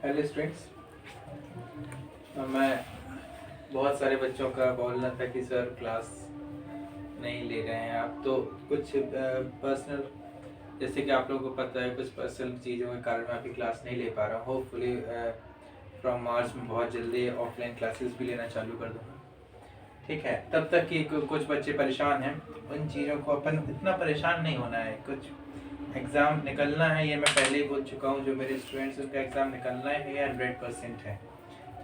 Hello students. मैं बहुत सारे बच्चों का बोलना था कि सर क्लास नहीं ले रहे हैं आप, तो कुछ पर्सनल, जैसे कि आप लोगों को पता है, कुछ पर्सनल चीज़ों के कारण मैं अभी क्लास नहीं ले पा रहा हूँ। होपफुली फ्रॉम मार्च में बहुत जल्दी ऑफलाइन क्लासेस भी लेना चालू कर दूँगा। ठीक है, तब तक कि कुछ बच्चे परेशान हैं, उन चीज़ों को अपन इतना परेशान नहीं होना है। कुछ एग्ज़ाम निकलना है, ये मैं पहले ही बोल चुका हूँ। जो मेरे स्टूडेंट्स उनका एग्ज़ाम निकलना है, ये 100% है।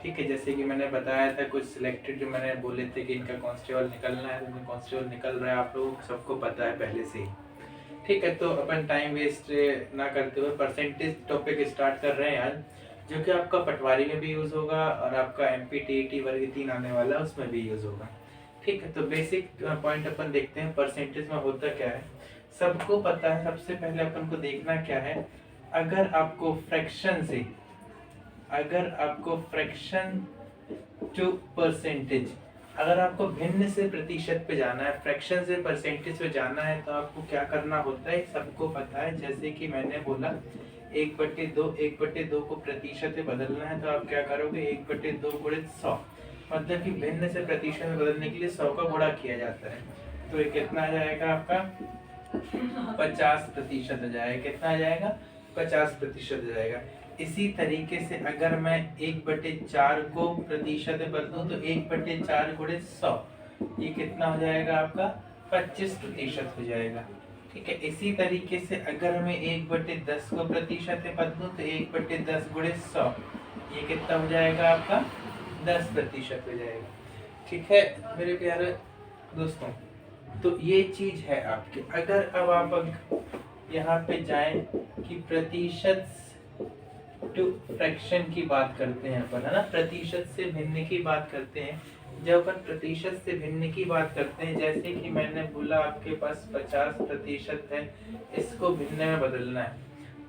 ठीक है, जैसे कि मैंने बताया था, कुछ सिलेक्टेड जो मैंने बोले थे कि इनका कांस्टेबल निकलना है, तो कांस्टेबल निकल रहा है, आप लोगों को सबको पता है पहले से ही। ठीक है, तो अपन टाइम वेस्ट ना करते हुए परसेंटेज टॉपिक स्टार्ट कर रहे हैं आज, जो कि आपका पटवारी में भी यूज़ होगा और आपका MPTET वर्ग 3 आने वाला है उसमें भी यूज़ होगा। ठीक है, तो बेसिक पॉइंट अपन देखते हैं परसेंटेज में होता क्या है। सबको पता है, सबसे पहले अपन को देखना क्या है। अगर आपको फ्रैक्शन टू परसेंटेज, अगर आपको भिन्न से प्रतिशत पे जाना है, फ्रैक्शन से परसेंटेज पे जाना है, तो आपको क्या करना होता है, सबको पता है। जैसे कि मैंने बोला 1/2 को प्रतिशत में बदलना है, तो आप क्या करोगे, 1/2 गुणित 100, मतलब कि भिन्न से प्रतिशत में बदलने के लिए 100 का गुणा किया जाता है। तो ये कितना आ जाएगा आपका, 50% हो जाएगा। कितना आ जाएगा, 50% हो जाएगा। इसी तरीके से अगर मैं 1/4 को प्रतिशत में बदलूं, तो 1/4 गुणित 100, ये कितना हो जाएगा आपका, 25% हो जाएगा। ठीक है, इसी तरीके से अगर मैं 1/10 को प्रतिशत में बदलूं, तो 1/10 गुणित 100, ये कितना हो जाएगा आपका, 10% हो जाएगा। ठीक है मेरे प्यारे दोस्तों, तो ये चीज है आपके। अगर अब आप यहाँ पे जाएं कि प्रतिशत टू फ्रैक्शन की बात करते हैं अपन, है ना, प्रतिशत से भिन्न की बात करते हैं। जब अपन प्रतिशत से भिन्न की बात करते हैं, जैसे कि मैंने बोला आपके पास 50% है, इसको भिन्न में बदलना है,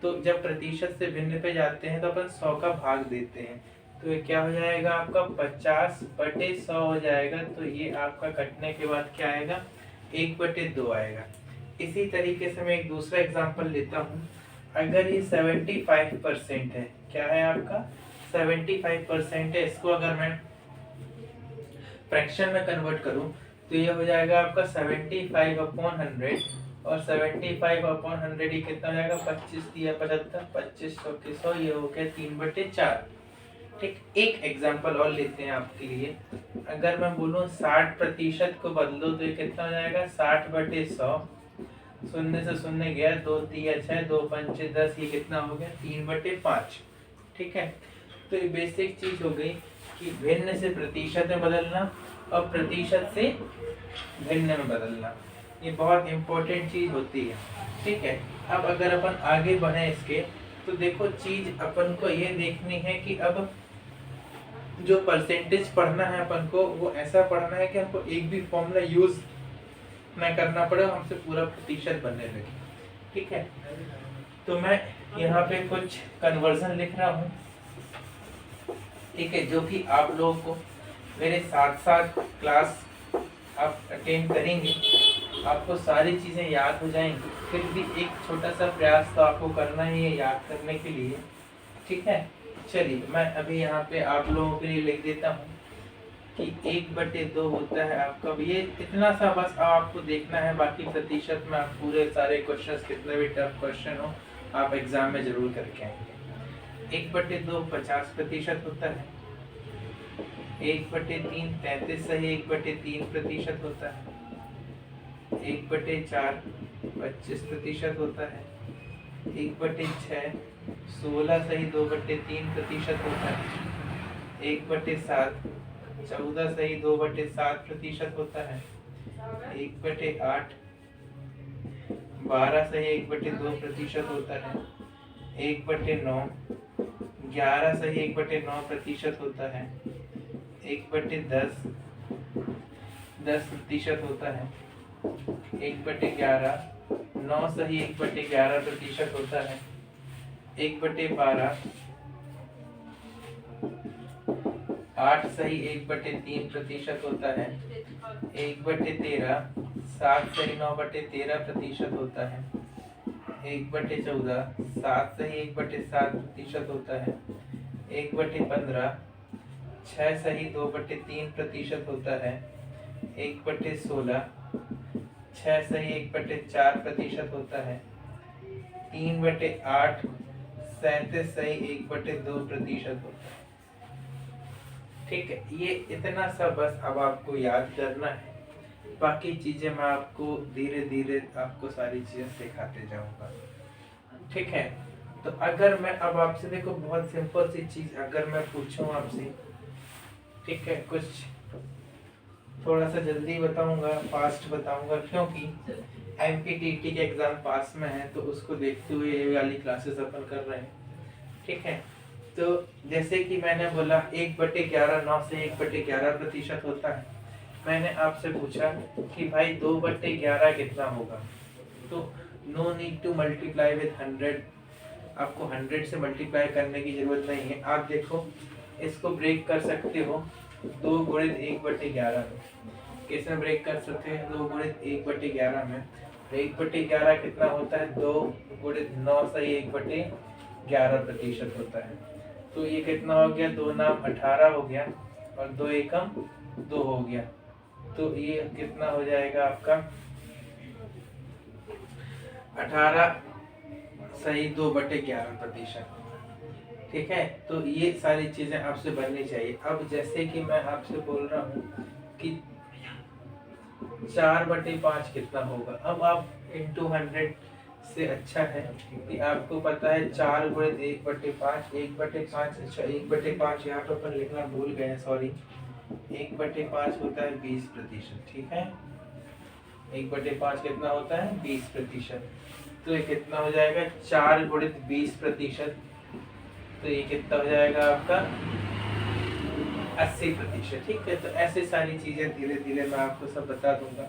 तो जब प्रतिशत से भिन्न पे जाते हैं तो अपन 100 का भाग देते हैं, तो ये क्या हो जाएगा आपका, 50/100 हो जाएगा। तो ये आपका कटने के बाद क्या आएगा, 1/2 आएगा। इसी तरीके से मैं एक दूसरा एग्जांपल लेता हूँ। अगर ये 75% है, क्या है आपका, 75% है, इसको अगर मैं फ्रैक्शन में कन्वर्ट करूँ, तो ये हो जाएगा आपका 75/100, और 75/100 ये कितना हो जाएगा, 25 दिया 75, 25 चौके 100, ये हो गया 3/4। ठीक, एक एग्जांपल और लेते हैं आपके लिए। अगर मैं बोलूँ 60% को बदलो, तो ये कितना हो जाएगा, 60/100, शून्य से शून्य गया, 2 3 6, 2 5 10, ये कितना हो गया, 3/5। ठीक है, तो ये बेसिक चीज हो गई कि भिन्न से प्रतिशत में बदलना और प्रतिशत से भिन्न में बदलना, ये बहुत इंपॉर्टेंट चीज होती है। ठीक है, अब अगर अपन आगे बढ़े इसके, तो देखो चीज अपन को ये देखनी है कि अब जो परसेंटेज पढ़ना है अपन को, वो ऐसा पढ़ना है कि हमको एक भी फॉर्मूला यूज ना करना पड़े, हमसे पूरा प्रतिशत बनने लगे। ठीक है, तो मैं यहाँ पे कुछ कन्वर्जन लिख रहा हूँ। ठीक है, जो कि आप लोगों को मेरे साथ साथ क्लास आप अटेंड करेंगे, आपको सारी चीज़ें याद हो जाएंगी। फिर भी एक छोटा सा प्रयास तो आपको करना ही है याद करने के लिए। ठीक है, चलिए मैं अभी यहाँ पे आप लोगों के लिए लिख देता हूँ कि 1/2 होता है आपका, ये इतना सा बस आपको देखना है। बाकी प्रतिशत में आप पूरे सारे क्वेश्चंस, कितने भी टफ क्वेश्चन हो, आप एग्जाम में जरूर करके आएंगे। 1/2 50% होता है, 1/3 33 सही 1/3% होता है, 1/4 25% होता है, 1/6 16 सही 2/3% होता है, 1/7 14 सही 2/7% होता है, 1/8 12 सही 1/2% होता है, 1/9 11 सही 1/9% होता है, 1/10 10% होता है, 1/11 9 सही 1/11% होता है, 1/12 8 सही 1/3% होता है, 1/13 7 सही 9/13% होता है, 1/14 7 सही 1/7% होता है, 1/15, 6 सही 2/3% होता है 1/16, 6 सही 1/4% होता है 3/8, 37 सही 1/2% होता है। ठीक है, ये इतना सा बस अब आपको याद करना है, बाकी चीजें मैं आपको धीरे धीरे आपको सारी चीजें सिखाते जाऊंगा। ठीक है, तो अगर मैं अब आपसे देखो बहुत सिंपल सी चीज अगर मैं पूछूं आपसे, ठीक है, कुछ थोड़ा सा जल्दी बताऊंगा, फास्ट बताऊंगा, क्योंकि एमपीटीटी के एग्जाम पास में है तो उसको देखते हुए ये वाली क्लासेस अपन कर रहे हैं। ठीक है, तो जैसे कि मैंने बोला 1/11 9 से 1/11% होता है। मैंने आपसे पूछा कि भाई 2/11 कितना होगा, तो no need to multiply with 100, आपको 100 से मल्टीप्लाई करने की जरूरत नहीं है। आप देखो इसको ब्रेक कर सकते हो 2 गुणित 1/11 में। कैसे ब्रेक कर सकते हैं 2 गुणित 1/11 में? 1/11 कितना होता है? 2 गुणित 9 से 1/11% होता है। तो ये कितना हो गया? 2 नाम 18 हो गया और 2 एकम 2 हो गया। तो ये कितना हो जाएगा आपका? 18 सही 2/11%। ठीक है, तो ये सारी चीजें आपसे बननी चाहिए। अब जैसे कि मैं आपसे बोल रहा हूँ कि 4/5 कितना होगा। अब आप इंटू 100 से अच्छा है कि आपको पता है 4 गुणित 1/5, 1/5, अच्छा 1/5 यहाँ पर अपन लिखना भूल गए, सॉरी। 1/5 होता है 20%। ठीक है, 1/5 कितना होता है? 20%। तो ये कितना हो जाएगा? 4 गुणित 20%, तो ये कितना हो जाएगा आपका? 80%। ठीक है, तो ऐसे सारी चीजें धीरे धीरे मैं आपको सब बता दूंगा,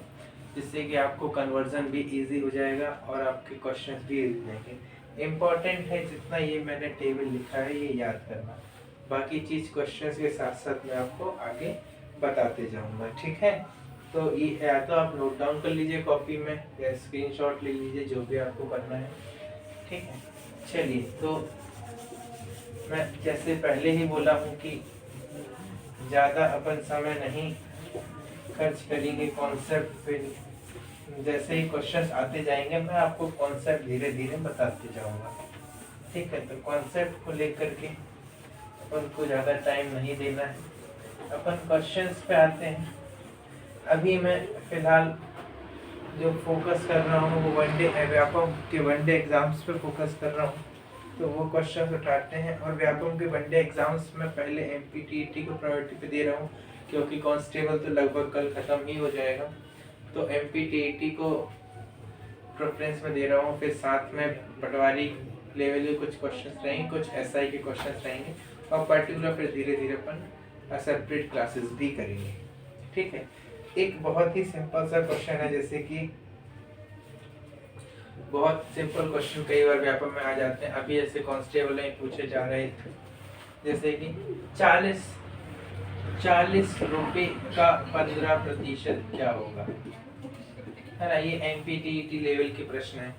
जिससे कि आपको कन्वर्जन भी इजी हो जाएगा और आपके क्वेश्चंस भी इजी रहेंगे। इम्पोर्टेंट है जितना ये मैंने टेबल लिखा है ये याद करना, बाकी चीज क्वेश्चंस के साथ साथ मैं आपको आगे बताते जाऊंगा। ठीक है, तो ये या तो आप नोट डाउन कर लीजिए कॉपी में या स्क्रीनशॉट ले लीजिए, जो भी आपको करना है। ठीक है, चलिए, तो मैं जैसे पहले ही बोला हूँ कि ज़्यादा अपन समय नहीं खर्च करेंगे कॉन्सेप्ट पे। जैसे ही क्वेश्चंस आते जाएंगे मैं आपको कॉन्सेप्ट धीरे धीरे बताते जाऊंगा। ठीक है, तो कॉन्सेप्ट को लेकर के अपन को ज़्यादा टाइम नहीं देना है, अपन क्वेश्चंस पे आते हैं। अभी मैं फिलहाल जो फोकस कर रहा हूँ वो वनडे व्यापम के वनडे एग्जाम्स पे फोकस कर रहा हूँ, तो वो क्वेश्चन उठाते हैं। और व्यापम के वनडे एग्जाम्स में पहले एमपीटीईटी को प्रायोरिटी पे दे रहा हूँ, क्योंकि कांस्टेबल तो लगभग कल ख़त्म ही हो जाएगा, तो एमपीटीईटी को प्रेफरेंस में दे रहा हूँ। फिर साथ में पटवारी लेवल के कुछ क्वेश्चंस रहेंगे, कुछ एसआई के क्वेश्चंस रहेंगे, और पर्टिकुलर फिर धीरे धीरे अपन सेपरेट क्लासेस भी करेंगे। ठीक है, एक बहुत ही सिंपल सा क्वेश्चन है, जैसे कि बहुत सिंपल क्वेश्चन कई बार व्यापक में आ जाते हैं। अभी ऐसे कांस्टेबल में पूछे जा रहे थे, जैसे कि 40 रुपए का 15% क्या होगा, है ना? ये एमपीटीईटी लेवल के प्रश्न है।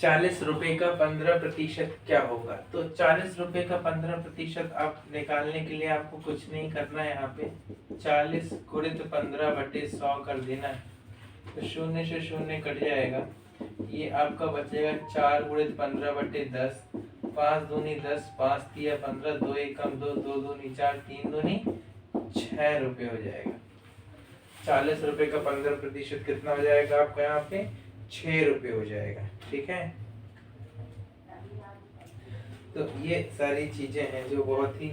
40 रुपए का 15% क्या होगा? तो 40 रुपए का 15% आप निकालने के लिए आपको कुछ नहीं करना है। यहाँ पे 40 गुणित 15/100 कर देना है, तो 0 से 0 कट जाएगा। ये आपका बचेगा 4 गुणित 15/10, 5 दूनी 10, 5 तिया 15, 2 एकम 2, 2 दूनी 4, 3 दूनी 6 रुपए हो जाएगा। 40 रुपए का 15% कितना हो जाएगा आपका? यहाँ पे 6 रुपए हो जाएगा। ठीक है, तो ये सारी चीजें हैं जो बहुत ही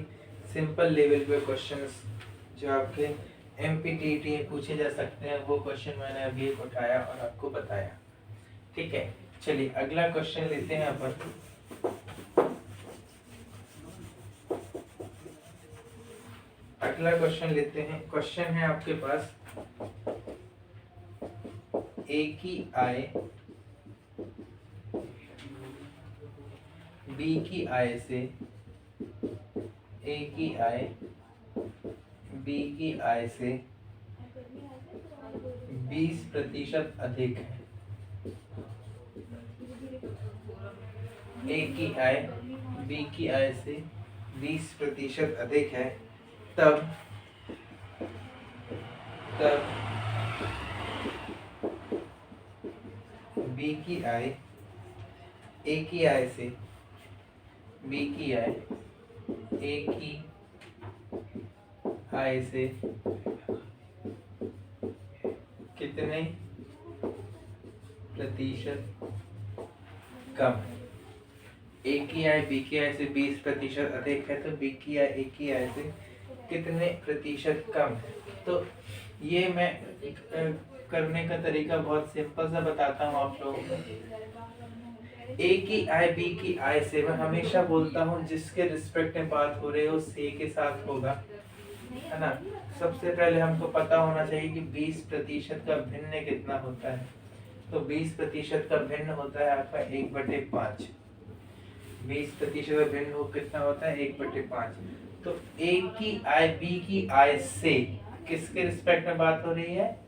सिंपल लेवल पे क्वेश्चंस जो आपके एमपीटीईटी पूछे जा सकते हैं, वो क्वेश्चन मैंने अभी उठाया और आपको बताया। ठीक है, चलिए अगला क्वेश्चन लेते हैं अपन। अगला क्वेश्चन लेते हैं। क्वेश्चन है आपके पास, ए की आय बी की आय से, ए की आय बी की आय से 20% अधिक है। ए की आय बी की आय से 20% अधिक है तब बी की आय ए की आय से बी की आय ए की आय से कितने प्रतिशत कम है। ए की आय बी की आय से 20% अधिक है तो बी की आय ए की आय से कितने प्रतिशत कम है। तो ये मैं करने का तरीका बहुत सिंपल सा बताता हूँ आप लोगों को। ए की आय बी की आय से मैं हमेशा बोलता हूँ जिसके रिस्पेक्ट में बात हो रही है उस ए के साथ होगा, है ना। सबसे पहले हमको पता होना चाहिए कि 20% का भिन्न कितना होता है। तो 20% का भिन्न होता है आपका 1/5। 20% का भिन्न कितना होता है 1/5। तो ए की आय बी की आय से किसके रिस्पेक्ट में बात हो रही है,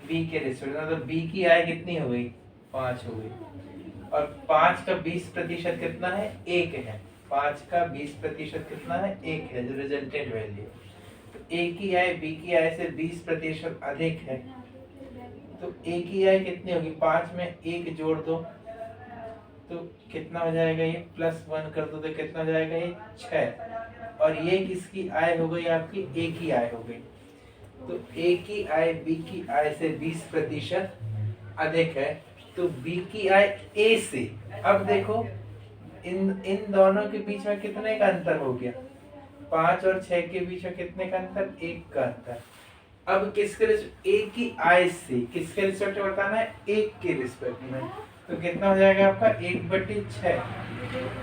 बी के रिस्पेक्ट में। मतलब बी की आय कितनी हो गई 5 हो गई और 5 का 20% कितना है 1 है। 5 का 20% कितना है 1 है जो रिजल्टेंट वैल्यू। तो ए की आय बी की आय से 20% अधिक है तो ए की आय कितनी होगी 5 में 1 जोड़ दो तो कितना हो जाएगा ये +1 कर दो तो कितना हो जाएगा ये 6। और ये किसकी आय हो गई आपकी ए की आय हो गई। तो ए की आय बी की आय से 20% अधिक है तो बी की आय ए से। अब देखो इन दोनों के बीच में कितने का अंतर हो गया 5 और 6 के बीच में कितने का अंतर 1 का अंतर। अब किसके ए की आय से किसके रिस्पेक्ट में बताना है 1 के रिस्पेक्ट में। तो कितना हो जाएगा आपका 1/6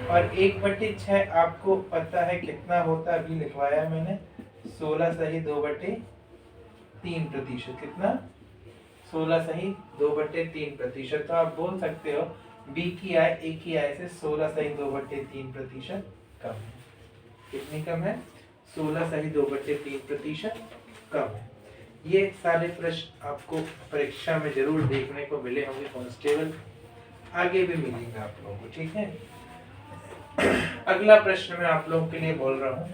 और 1/6 आपको पता है कितना होता है, अभी लिखवाया मैंने 16 सही 2/3%। कितना 16 सही 2/3%। तो आप बोल सकते हो बी की आय ए की आय से 16 सही 2/3% कम है। कितनी कम है 16 सही 2/3% कम है। ये सारे प्रश्न आपको परीक्षा में जरूर देखने को मिले होंगे कांस्टेबल, आगे भी मिलेंगे आप लोगों को, ठीक है। अगला प्रश्न मैं आप लोगों के लिए बोल रहा हूँ।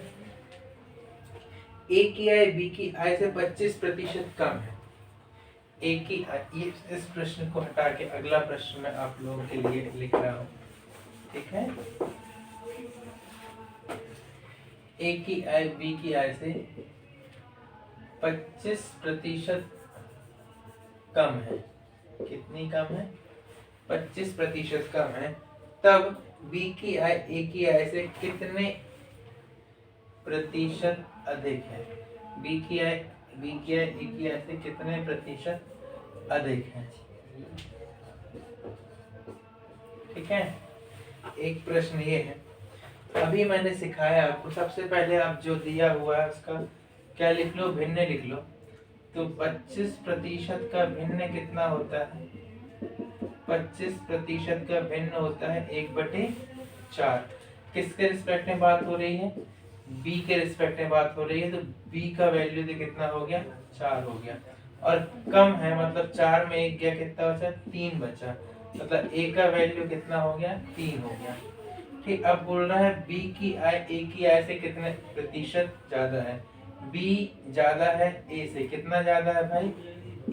ए की आय बी की आय से 25% कम है। ए की आय, इस प्रश्न को हटा के अगला प्रश्न मैं आप लोगों के लिए लिख रहा हूँ, ठीक है। ए की आय बी की आय से 25% कम है। कितनी कम है 25% कम है तब बी की आय ए की आय से कितने प्रतिशत अधिक है। बी की आय ए की आय से कितने प्रतिशत अधिक है, ठीक है। एक प्रश्न ये है, अभी मैंने सिखाया आपको। सबसे पहले आप जो दिया हुआ है उसका क्या लिख लो, भिन्न लिख लो। तो 25% का भिन्न कितना होता है 25% का भिन्न होता है 1/4। किसके रिस्पेक्ट में बात हो रही है, बी के रिस्पेक्ट में बात हो रही है। तो बी का वैल्यू तो कितना हो गया 4 हो गया और कम है मतलब 4 में 1 गया, कितना बचा 3 बचा। मतलब ए का वैल्यू कितना हो गया 3 हो गया, ठीक। अब बोल रहा है बी की आय ए की आय से कितने प्रतिशत ज्यादा है। बी ज्यादा है ए से, कितना ज्यादा है भाई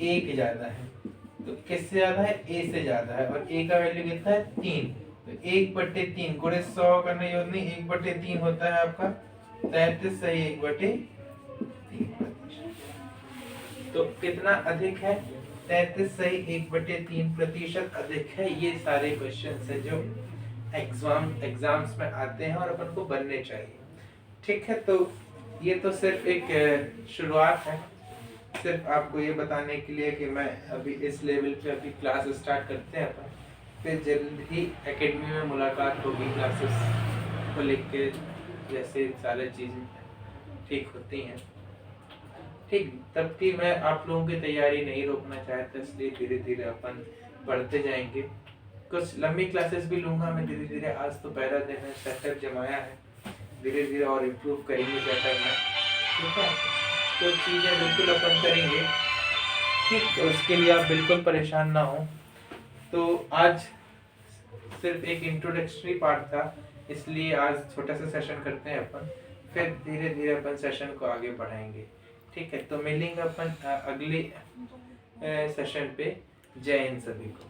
1 ज्यादा है। तो किससे ज्यादा है ए से ज्यादा है और ए का वैल्यू कितना है 3। तो 1/3 गुणे 100 करने योग नहीं 1/3 होता है आपका 33 सही 1/3। तो कितना अधिक है 33 सही 1/3% अधिक है। ये सारे क्वेश्चन है जो एग्जाम्स में आते हैं और अपन को बनने चाहिए, ठीक है। तो ये तो सिर्फ एक शुरुआत है, सिर्फ आपको ये बताने के लिए कि मैं अभी इस लेवल पे अभी क्लास स्टार्ट करते हैं अपन, फिर जल्द ही एकेडमी में मुलाकात होगी क्लासेस को लेके, जैसे सारी चीज़ें ठीक होती हैं, ठीक। तब की मैं आप लोगों की तैयारी नहीं रोकना चाहता, इसलिए धीरे धीरे अपन बढ़ते जाएंगे। कुछ लंबी क्लासेस भी लूँगा मैं धीरे धीरे। आज तो पहला दिन है, सेटअप जमाया है, धीरे धीरे और इम्प्रूव करेंगे सेटअप में, ठीक है। तो चीज़ें बिल्कुल अपन करेंगे, ठीक। तो उसके लिए आप बिल्कुल परेशान ना हो। तो आज सिर्फ एक इंट्रोडक्टरी पार्ट था, इसलिए आज छोटा सा सेशन करते हैं अपन, फिर धीरे धीरे अपन सेशन को आगे बढ़ाएंगे। ठीक है, तो मिलेंगे अपन अगले सेशन पे। जय हिंद सभी को।